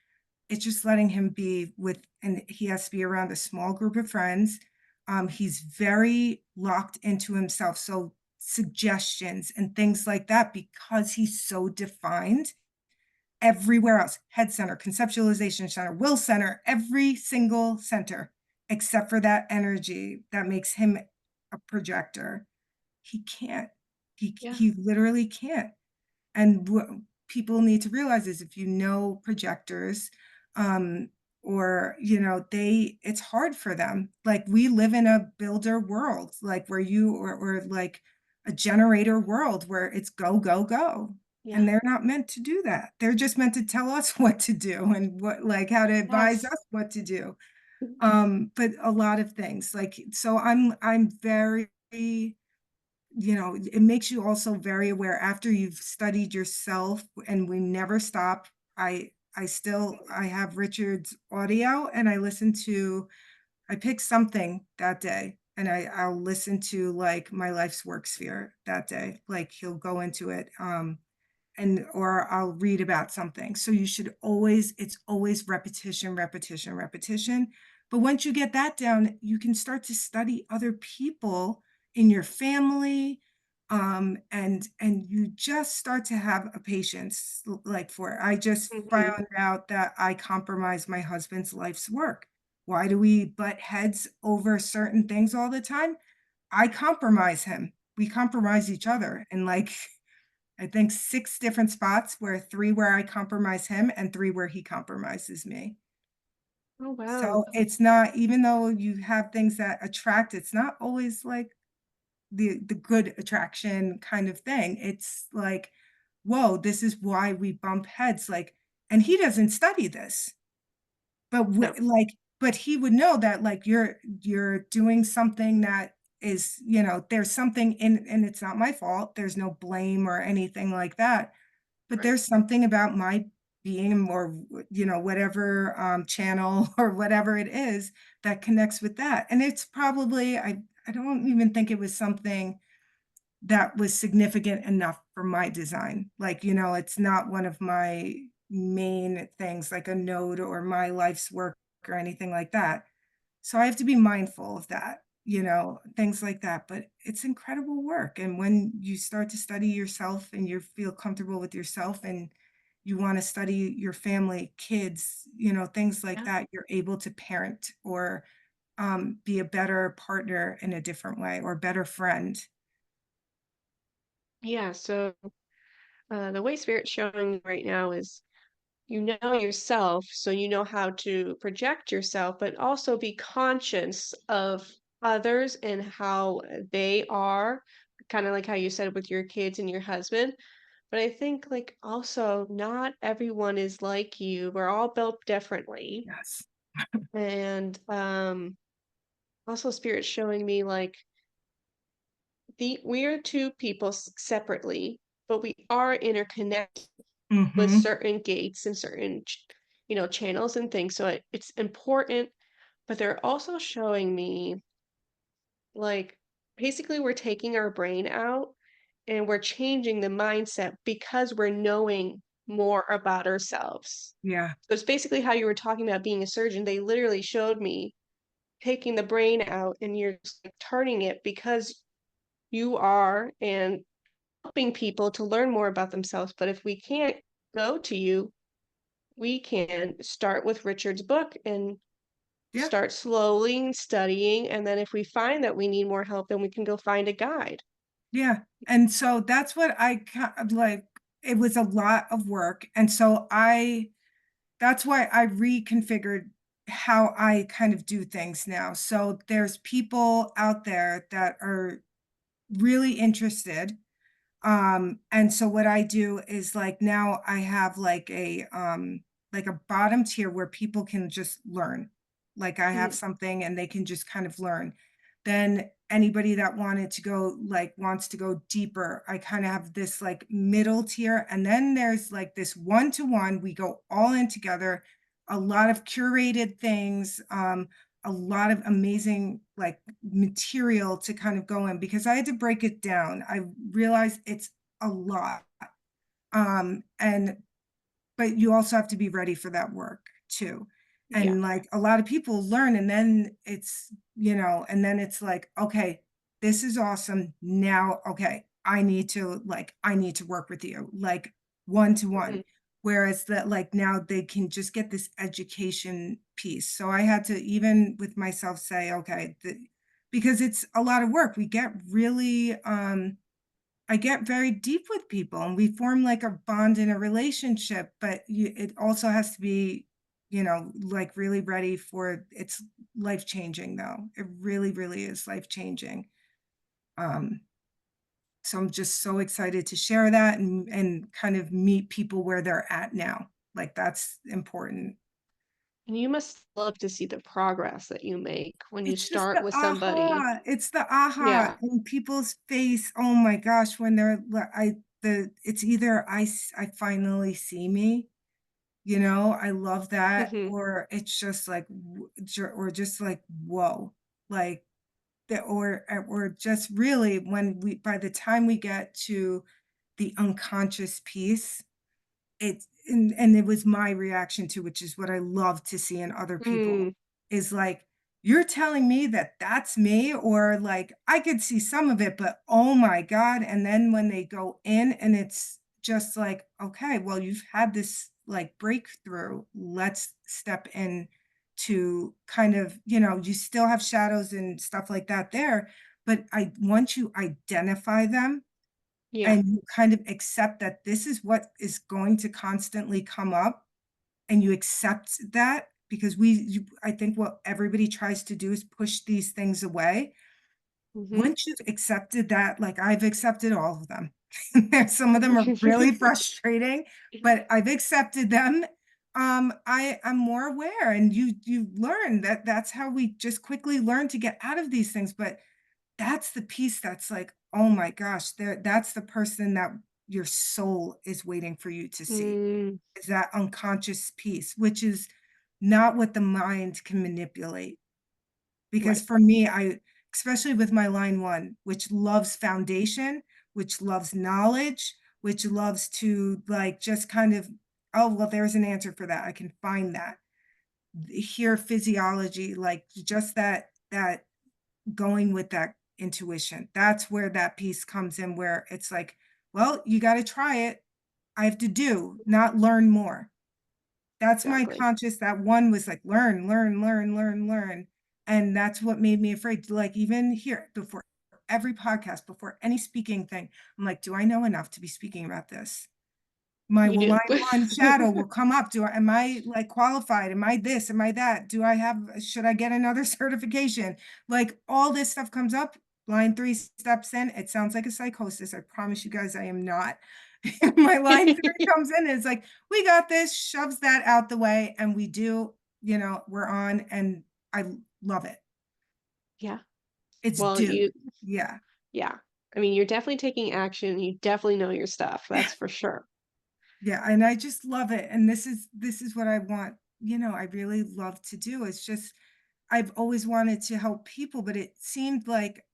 it's just letting him be with, and he has to be around a small group of friends. He's very locked into himself. So suggestions and things like that because he's so defined everywhere else, head center, conceptualization center, will center, every single center, except for that energy that makes him a projector. He can't. Yeah. He literally can't. And what people need to realize is if you know projectors, um, or it's hard for them. Like we live in a builder world, like where or like a generator world where it's go, go, go. Yeah. And they're not meant to do that. They're just meant to tell us what to do and like how to advise Yes. us what to do. But a lot of things like so I'm very it makes you also very aware after you've studied yourself, and we never stop. I have Richard's audio, and I pick something that day, and I'll listen to, like, my life's work sphere that day, like, he'll go into it, and or I'll read about something. So you should always it's always repetition, repetition, repetition. But once you get that down, you can start to study other people in your family, and you just start to have a patience like for it. I just Mhm. found out that I compromise my husband's life's work. Why do we butt heads over certain things all the time? I compromise him. We compromise each other, and like I think 6 different spots where 3 where I compromise him and 3 where he compromises me. Oh, wow. So, it's not even though you have things that attract, it's not always like the good attraction kind of thing. It's like, "Whoa, this is why we bump heads," like and he doesn't study this, but No. but he would know that, like, you're doing something that is, there's something in and it's not my fault. There's no blame or anything like that. But Right. there's something about my being or, whatever, channel or whatever it is that connects with that, and it's probably I don't even think it was something that was significant enough for my design. Like, it's not one of my main things, like a node or my life's work or anything like that. So I have to be mindful of that, things like that, but it's incredible work, and when you start to study yourself and you feel comfortable with yourself and you wanna study your family, kids, things like Yeah. that, you're able to parent or, be a better partner in a different way or better friend. Yeah. So the way spirit's showing me right now is you know yourself, so you know how to project yourself, but also be conscious of others and how they are, kind of like how you said with your kids and your husband. But I think like also not everyone is like you. We're all built differently. Yes. And also spirit showing me like the we're two people separately, but we are interconnected with Mhm. certain gates and certain channels and things. So it's important, but they're also showing me like basically we're taking our brain out and we're changing the mindset because we're knowing more about ourselves. Yeah. So it's basically how you were talking about being a surgeon. They literally showed me taking the brain out and you're just like, turning it because you are and helping people to learn more about themselves. But if we can't go to you, we can start with Richard's book and Yeah. start slowly studying. And then if we find that we need more help, then we can go find a guide. Yeah, and so that's what I like, it was a lot of work, and so that's why I reconfigured how I kind of do things now. So there's people out there that are really interested, and so what I do is like now I have like a bottom tier where people can just learn. Like I have Mhm. something and they can just kind of learn. Then anybody that wants to go deeper, I kind of have this like middle tier. And then there's like this one-to-one, we go all in together, a lot of curated things, a lot of amazing like material to kind of go in because I had to break it down. I realized it's a lot. And but you also have to be ready for that work too. Yeah. And like a lot of people learn and then and then it's like, okay, this is awesome. Now, okay, I need to work with you, like one to one. Mhm. Whereas that, like now they can just get this education piece. So I had to, even with myself, say, okay, because it's a lot of work. We get really, I get very deep with people and we form like a bond in a relationship, but it also has to be, like really ready for it's life changing though. It really, really is life changing. Um, so I'm just so excited to share that and kind of meet people where they're at now. Like that's important. And you must love to see the progress that you make when you It's just start the with somebody. aha. It's the aha Yeah. in people's face. Oh my gosh, when they're it's either I finally see me, I love that, Mhm. or it's just like or just like whoa, like that, or just really when we by the time we get to the unconscious piece, and it was my reaction to, which is what I love to see in other people, Mm. is like, "You're telling me that that's me?" Or like, I could see some of it, but oh my god, and then when they go in and it's just like, "Okay, well, you've had this, like, breakthrough. Let's step in to kind of" you still have shadows and stuff like that there, but I once you identify them Yeah. and you kind of accept that this is what is going to constantly come up, and you accept that because I think what everybody tries to do is push these things away. Mhm. Once you've accepted that, like I've accepted all of them. Some of them are really frustrating, but I've accepted them. I'm more aware, and you learn that that's how we just quickly learn to get out of these things. But that's the piece that's like, "Oh my gosh, that's the person that your soul is waiting for you to see." Mm. Is that unconscious piece, which is not what the mind can manipulate. Because Right. for me, I especially with my line 1, which loves foundation, which loves knowledge, which loves to, like, just kind of, "Oh, well, there's an answer for that, I can find that." Hear physiology, like, just that going with that intuition. That's where that piece comes in where it's like, "Well, you gotta try it. I have to do, not learn more." That's my Exactly. conscious that one was like, "Learn, learn, learn, learn, learn." And that's what made me afraid to, like, even here, before every podcast, before any speaking thing, I'm like, "Do I know enough to be speaking about this?" My You well, line do. 1 shadow will come up. Am I, like, qualified? Am I this? Am I that? Should I get another certification? Like, all this stuff comes up. Line 3 steps in. It sounds like a psychosis. I promise you guys I am not. My line 3 comes in and it's like, "We got this," shoves that out the way, and we do, we're on, and I love it. Yeah. It's Well, due. Yeah. yeah. I mean, you're definitely taking action. You definitely know your stuff. That's for sure. Yeah, and I just love it, and this is what I want, I really love to do. It's just I've always wanted to help people, but it seemed like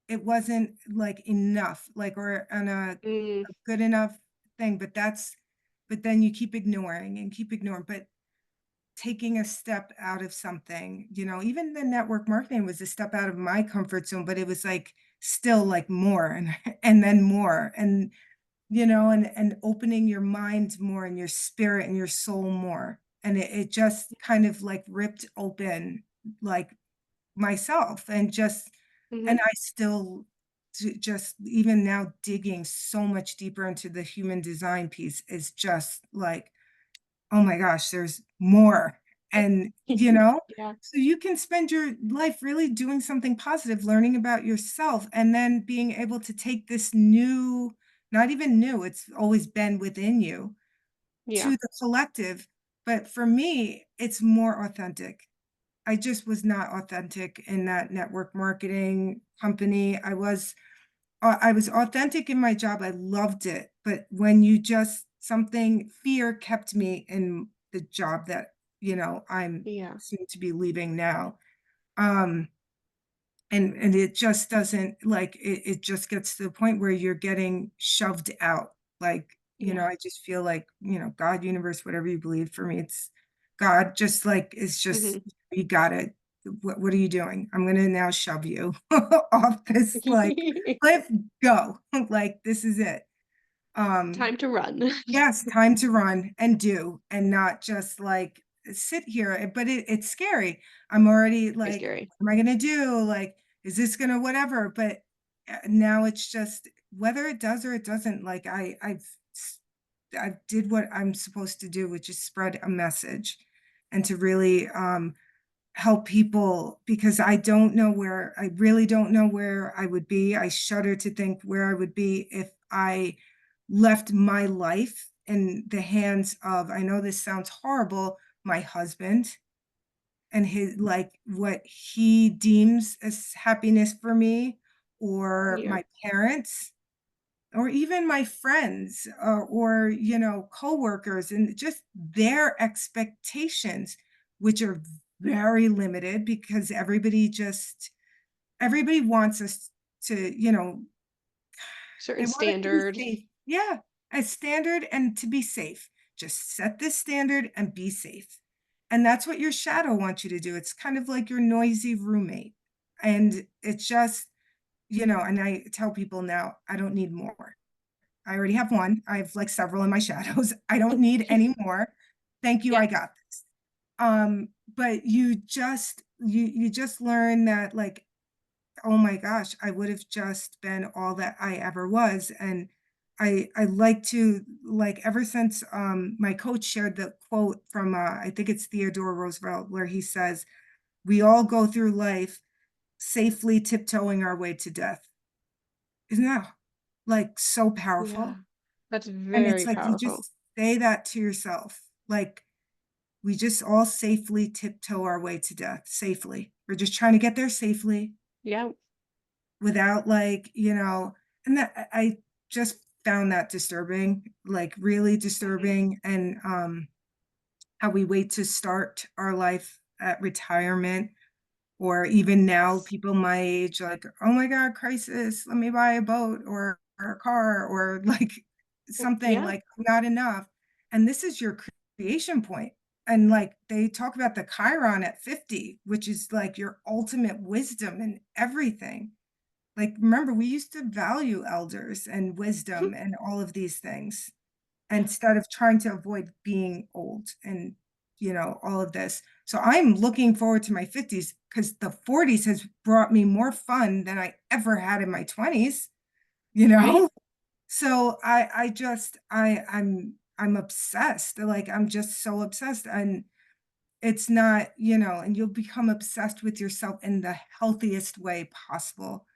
it wasn't, like, enough, like, or on Mm. a good enough thing, but then you keep ignoring, but taking a step out of something, even the network marketing was a step out of my comfort zone, but it was, like, still, like, more and and then more, and opening your mind more and your spirit and your soul more. And it just kind of like ripped open like myself and Mhm. I still just even now digging so much deeper into the human design piece is just like, oh my gosh, there's more. And, Yeah. so you can spend your life really doing something positive, learning about yourself, and then being able to take this new, not even new, it's always been within you, to Yeah. the collective. But for me, it's more authentic. I just was not authentic in that network marketing company. I was authentic in my job, I loved it, but when you just something fear kept me in the job that, I'm Yeah. soon to be leaving now, um, and it just doesn't like, it just gets to the point where you're getting shoved out, like, Yeah. I just feel like, God, universe, whatever you believe, for me, it's God just, like, it's just, Mhm. "You got it. what are you doing? I'm gonna now shove you off this like cliff, go. Like this is it. Um, Time to run. yes, time to run and do, and not just like sit here. But it's scary. I'm already Very like, scary. what am I gonna do? Like, is this gonna whatever? But now it's just whether it does or it doesn't. Like I did what I'm supposed to do, which is spread a message and to really help people because I really don't know where I would be. I shudder to think where I would be if I left my life in the hands of, I know this sounds horrible, my husband and his, like, what he deems as happiness for me, or Yeah. my parents, or even my friends, or coworkers, and just their expectations, which are very limited because everybody wants us to, they Certain want us to be standard. safe. Yeah, a standard and to be safe. Just set this standard and be safe. And that's what your shadow wants you to do. It's kind of like your noisy roommate. And it's just, and I tell people now, I don't need more. I already have one. I have like several in my shadows. I don't need any more. Thank you. I Yep. got this. But you just learn that, like, oh my gosh, I would have just been all that I ever was. And I like to, like, ever since my coach shared the quote from I think it's Theodore Roosevelt, where he says, "We all go through life safely tiptoeing our way to death." Isn't that like so Yeah. powerful? That's And it's very like you powerful. just say that to yourself. Like, we just all safely tiptoe our way to death safely. We're just trying to get there safely Yeah. without, like, and that I just found that disturbing, like really Mhm. disturbing. And how we wait to start our life at retirement, or even now, Yes. people my age, like, oh my God, crisis, let me buy a boat or a car, or like something Yeah. like not enough. And this is your creation point. And like they talk about the Chiron at 50, which is like your ultimate wisdom and everything. Like, remember, we used to value elders and wisdom and all of these things Yeah. instead of trying to avoid being old and, all of this. So I'm looking forward to my 50s because the 40s has brought me more fun than I ever had in my 20s, you Right. know? So I'm obsessed. Like, I'm just so obsessed. And it's not, and you'll become obsessed with yourself in the healthiest way possible.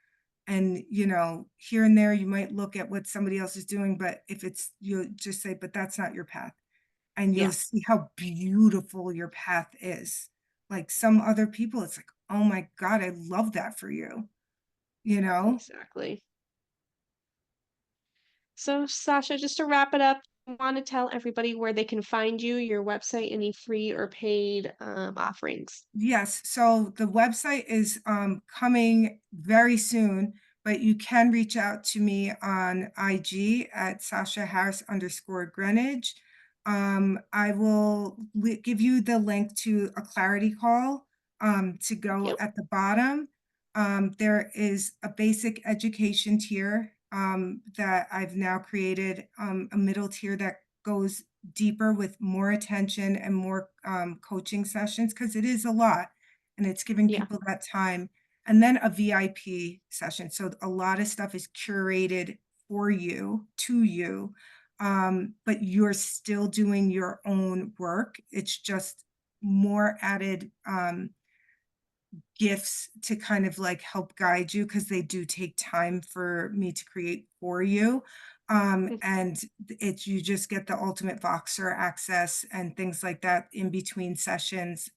And here and there you might look at what somebody else is doing, but if it's, you just say, but that's not your path, and you'll Yeah. see how beautiful your path is. Like some other people, it's like, oh my God, I love that for you, you know Exactly. So, Sasha, just to wrap it up, I want to tell everybody where they can find you, your website, any free or paid offerings. Yes, so the website is coming very soon, but you can reach out to me on IG at Sasha Harris underscore Greenidge. I will give you the link to a clarity call to Thank go you. at the bottom. There is a basic education tier that I've now created, a middle tier that goes deeper with more attention and more coaching sessions, because it is a lot and it's giving Yeah. people that time. And then a VIP session. So a lot of stuff is curated for you, to you, but you're still doing your own work. It's just more added gifts to kind of like help guide you, because they do take time for me to create for you. Mhm. And it's, you just get the ultimate Voxer access and things like that in between sessions,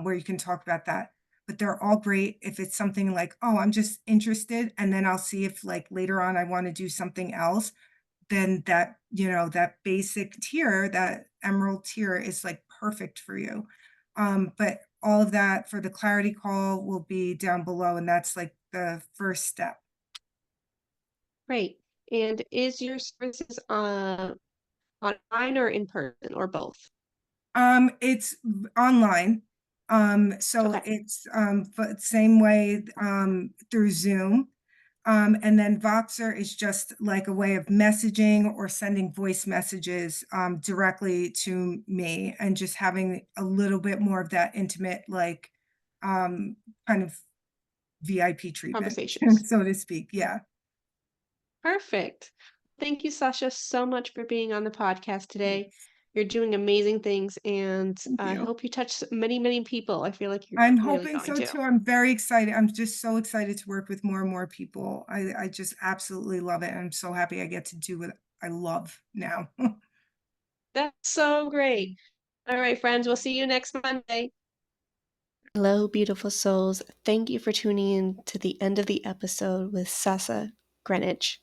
where you can talk about that. But they're all great if it's something like, oh, I'm just interested, and then I'll see if like later on I want to do something else. Then that basic tier, that emerald tier, is like perfect for you. But all of that for the clarity call will be down below, and that's like the first step. Great. And is your services online or in person or both? It's online. So Okay. it's same way through Zoom. And then Voxer is just like a way of messaging or sending voice messages directly to me and just having a little bit more of that intimate, like um, kind of VIP treatment, Conversations. so to speak. Yeah. Perfect. Thank you, Sasha, so much for being on the podcast today. Yes. You're doing amazing things, and Thank I you. hope you touch many, many people. I feel like you're I'm clearly hoping going so to. too. I'm very excited. I'm just so excited to work with more and more people. I just absolutely love it. I'm so happy I get to do what I love now. That's so great. All right, friends, we'll see you next Monday. Hello, beautiful souls. Thank you for tuning in to the end of the episode with Sasha Greenidge.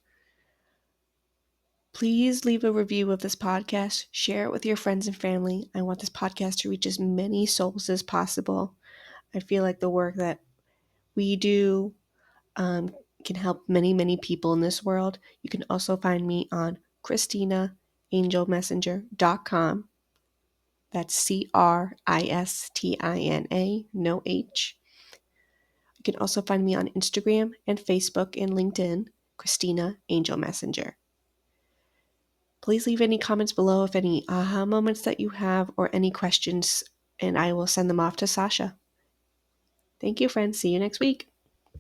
Please leave a review of this podcast, share it with your friends and family. I want this podcast to reach as many souls as possible. I feel like the work that we do um, can help many, many people in this world. You can also find me on ChristinaAngelMessenger.com. That's Christina, no H. You can also find me on Instagram and Facebook and LinkedIn, Christina Angel Messenger. Please leave any comments below if any aha moments that you have or any questions, and I will send them off to Sasha. Thank you, friends. See you next week.